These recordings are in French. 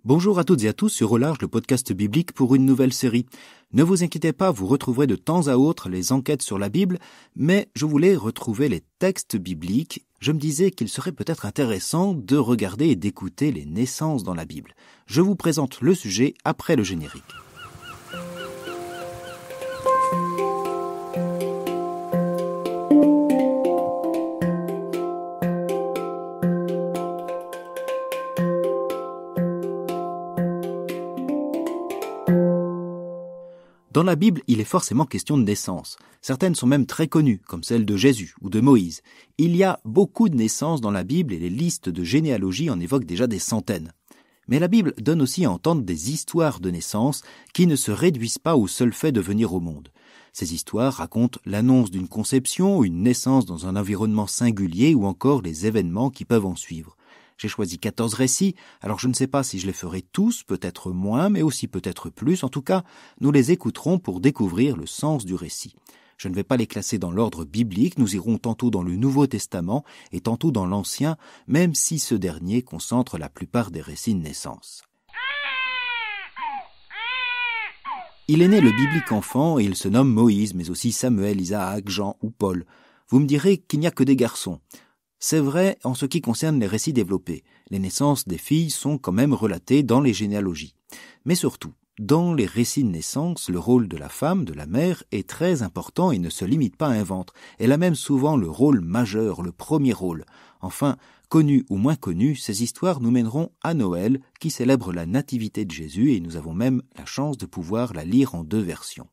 Bonjour à toutes et à tous sur Au Large, le podcast biblique pour une nouvelle série. Ne vous inquiétez pas, vous retrouverez de temps à autre les enquêtes sur la Bible, mais je voulais retrouver les textes bibliques. Je me disais qu'il serait peut-être intéressant de regarder et d'écouter les naissances dans la Bible. Je vous présente le sujet après le générique. Dans la Bible, il est forcément question de naissance. Certaines sont même très connues, comme celle de Jésus ou de Moïse. Il y a beaucoup de naissances dans la Bible et les listes de généalogie en évoquent déjà des centaines. Mais la Bible donne aussi à entendre des histoires de naissance qui ne se réduisent pas au seul fait de venir au monde. Ces histoires racontent l'annonce d'une conception, une naissance dans un environnement singulier ou encore les événements qui peuvent en suivre. J'ai choisi 14 récits, alors je ne sais pas si je les ferai tous, peut-être moins, mais aussi peut-être plus. En tout cas, nous les écouterons pour découvrir le sens du récit. Je ne vais pas les classer dans l'ordre biblique, nous irons tantôt dans le Nouveau Testament et tantôt dans l'Ancien, même si ce dernier concentre la plupart des récits de naissance. Il est né le biblique enfant et il se nomme Moïse, mais aussi Samuel, Isaac, Jean ou Paul. Vous me direz qu'il n'y a que des garçons. C'est vrai en ce qui concerne les récits développés. Les naissances des filles sont quand même relatées dans les généalogies. Mais surtout, dans les récits de naissance, le rôle de la femme, de la mère, est très important et ne se limite pas à un ventre. Elle a même souvent le rôle majeur, le premier rôle. Enfin, connues ou moins connues, ces histoires nous mèneront à Noël, qui célèbre la nativité de Jésus, et nous avons même la chance de pouvoir la lire en 2 versions.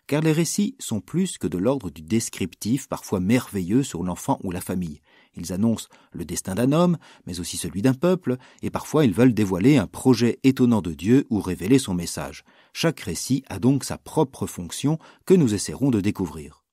Car les récits sont plus que de l'ordre du descriptif, parfois merveilleux sur l'enfant ou la famille. Ils annoncent le destin d'un homme, mais aussi celui d'un peuple, et parfois ils veulent dévoiler un projet étonnant de Dieu ou révéler son message. Chaque récit a donc sa propre fonction que nous essaierons de découvrir.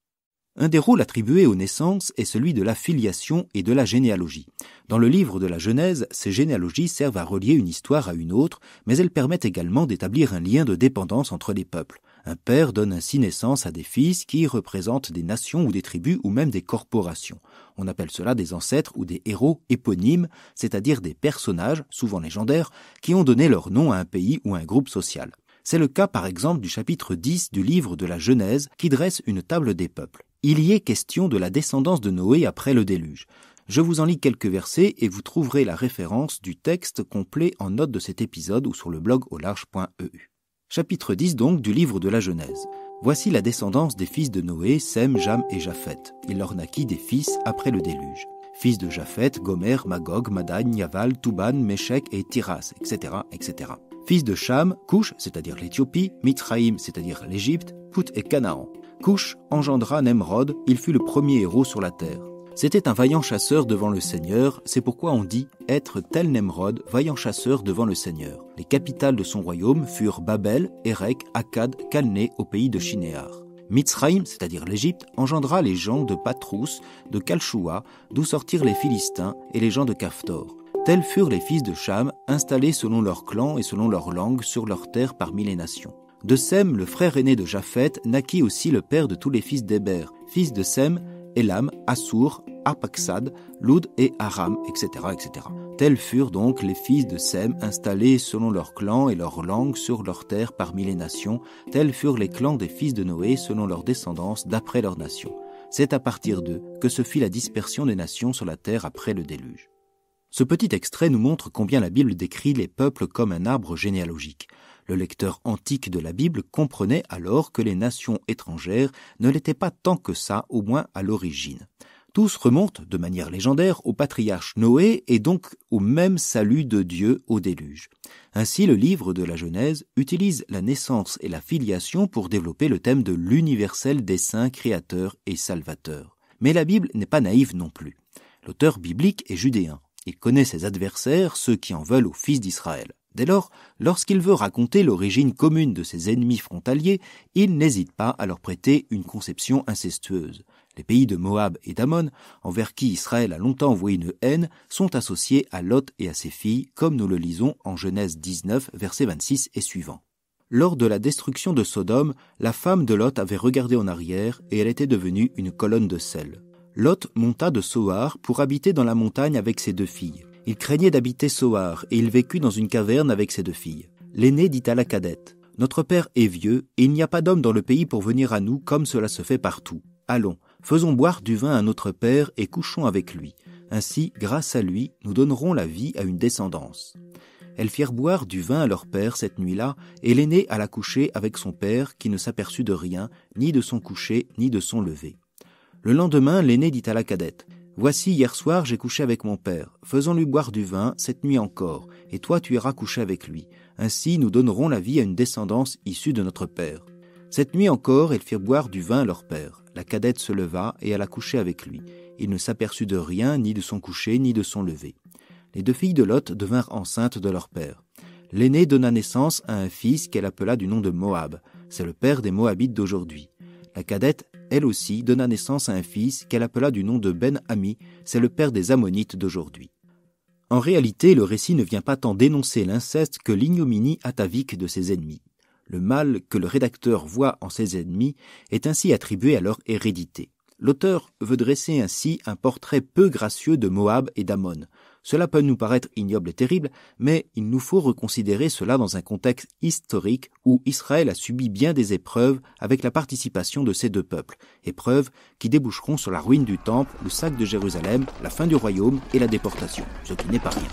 Un des rôles attribués aux naissances est celui de la filiation et de la généalogie. Dans le livre de la Genèse, ces généalogies servent à relier une histoire à une autre, mais elles permettent également d'établir un lien de dépendance entre les peuples. Un père donne ainsi naissance à des fils qui représentent des nations ou des tribus ou même des corporations. On appelle cela des ancêtres ou des héros éponymes, c'est-à-dire des personnages, souvent légendaires, qui ont donné leur nom à un pays ou à un groupe social. C'est le cas par exemple du chapitre 10 du livre de la Genèse qui dresse une table des peuples. Il y est question de la descendance de Noé après le déluge. Je vous en lis quelques versets et vous trouverez la référence du texte complet en note de cet épisode ou sur le blog aularge.eu. Chapitre 10 donc du livre de la Genèse. Voici la descendance des fils de Noé, Sem, Jam et Japheth. Il leur naquit des fils après le déluge. Fils de Japheth, Gomer, Magog, Madai, Yaval, Tuban, Méchec et Tiras, etc., etc. Fils de Cham, Couche, c'est-à-dire l'Éthiopie, Mithraïm, c'est-à-dire l'Égypte, Pout et Canaan. Couche engendra Nemrod, il fut le premier héros sur la terre. C'était un vaillant chasseur devant le Seigneur, c'est pourquoi on dit être tel Nemrod, vaillant chasseur devant le Seigneur. Les capitales de son royaume furent Babel, Érec, Akkad, Calné au pays de Shinéar. Mithraïm, c'est-à-dire l'Égypte, engendra les gens de Patrous, de Kalchoua, d'où sortirent les Philistins et les gens de Caphtor. Tels furent les fils de Cham, installés selon leur clan et selon leur langue sur leur terre parmi les nations. De Sem, le frère aîné de Japheth, naquit aussi le père de tous les fils d'Héber, fils de Sem, Élam, Assur, Arpaxad, Loud et Aram, etc., etc. Tels furent donc les fils de Sem, installés selon leur clan et leur langue sur leur terre parmi les nations. Tels furent les clans des fils de Noé selon leur descendance d'après leur nation. C'est à partir d'eux que se fit la dispersion des nations sur la terre après le déluge. Ce petit extrait nous montre combien la Bible décrit les peuples comme un arbre généalogique. Le lecteur antique de la Bible comprenait alors que les nations étrangères ne l'étaient pas tant que ça, au moins à l'origine. Tous remontent, de manière légendaire, au patriarche Noé et donc au même salut de Dieu au déluge. Ainsi, le livre de la Genèse utilise la naissance et la filiation pour développer le thème de l'universel dessein créateur et salvateur. Mais la Bible n'est pas naïve non plus. L'auteur biblique est judéen. Il connaît ses adversaires, ceux qui en veulent aux fils d'Israël. Dès lors, lorsqu'il veut raconter l'origine commune de ses ennemis frontaliers, il n'hésite pas à leur prêter une conception incestueuse. Les pays de Moab et d'Ammon, envers qui Israël a longtemps envoyé une haine, sont associés à Lot et à ses filles, comme nous le lisons en Genèse 19, versets 26 et suivants. Lors de la destruction de Sodome, la femme de Lot avait regardé en arrière et elle était devenue une colonne de sel. Lot monta de Soar pour habiter dans la montagne avec ses 2 filles. Il craignait d'habiter Soar et il vécut dans une caverne avec ses 2 filles. L'aîné dit à la cadette : « Notre père est vieux et il n'y a pas d'homme dans le pays pour venir à nous comme cela se fait partout. Allons, faisons boire du vin à notre père et couchons avec lui. Ainsi, grâce à lui, nous donnerons la vie à une descendance. » Elles firent boire du vin à leur père cette nuit-là, et l'aîné alla coucher avec son père, qui ne s'aperçut de rien, ni de son coucher, ni de son lever. Le lendemain, l'aîné dit à la cadette : « Voici, hier soir, j'ai couché avec mon père. Faisons-lui boire du vin, cette nuit encore, et toi tu iras coucher avec lui. Ainsi, nous donnerons la vie à une descendance issue de notre père. » Cette nuit encore, elles firent boire du vin à leur père. La cadette se leva et alla coucher avec lui. Il ne s'aperçut de rien, ni de son coucher, ni de son lever. Les 2 filles de Lot devinrent enceintes de leur père. L'aînée donna naissance à un fils qu'elle appela du nom de Moab. C'est le père des Moabites d'aujourd'hui. La cadette, elle aussi, donna naissance à un fils qu'elle appela du nom de Ben-Ami. C'est le père des Ammonites d'aujourd'hui. En réalité, le récit ne vient pas tant dénoncer l'inceste que l'ignominie atavique de ses ennemis. Le mal que le rédacteur voit en ses ennemis est ainsi attribué à leur hérédité. L'auteur veut dresser ainsi un portrait peu gracieux de Moab et d'Ammon. Cela peut nous paraître ignoble et terrible, mais il nous faut reconsidérer cela dans un contexte historique où Israël a subi bien des épreuves avec la participation de ces 2 peuples, épreuves qui déboucheront sur la ruine du temple, le sac de Jérusalem, la fin du royaume et la déportation, ce qui n'est pas rien.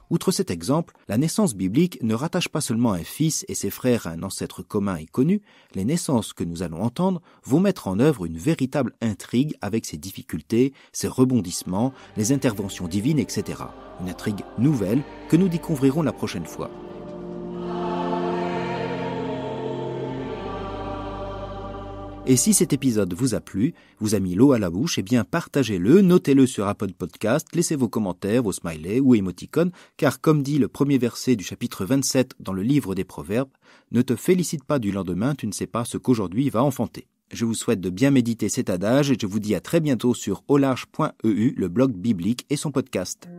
Outre cet exemple, la naissance biblique ne rattache pas seulement un fils et ses frères à un ancêtre commun et connu, les naissances que nous allons entendre vont mettre en œuvre une véritable intrigue avec ses difficultés, ses rebondissements, les interventions divines, etc. Une intrigue nouvelle que nous découvrirons la prochaine fois. Et si cet épisode vous a plu, vous a mis l'eau à la bouche, eh bien partagez-le, notez-le sur Apple Podcast, laissez vos commentaires, vos smileys ou émoticônes, car comme dit le premier verset du chapitre 27 dans le livre des Proverbes, « Ne te félicite pas du lendemain, tu ne sais pas ce qu'aujourd'hui va enfanter ». Je vous souhaite de bien méditer cet adage et je vous dis à très bientôt sur aularge.eu, le blog biblique et son podcast.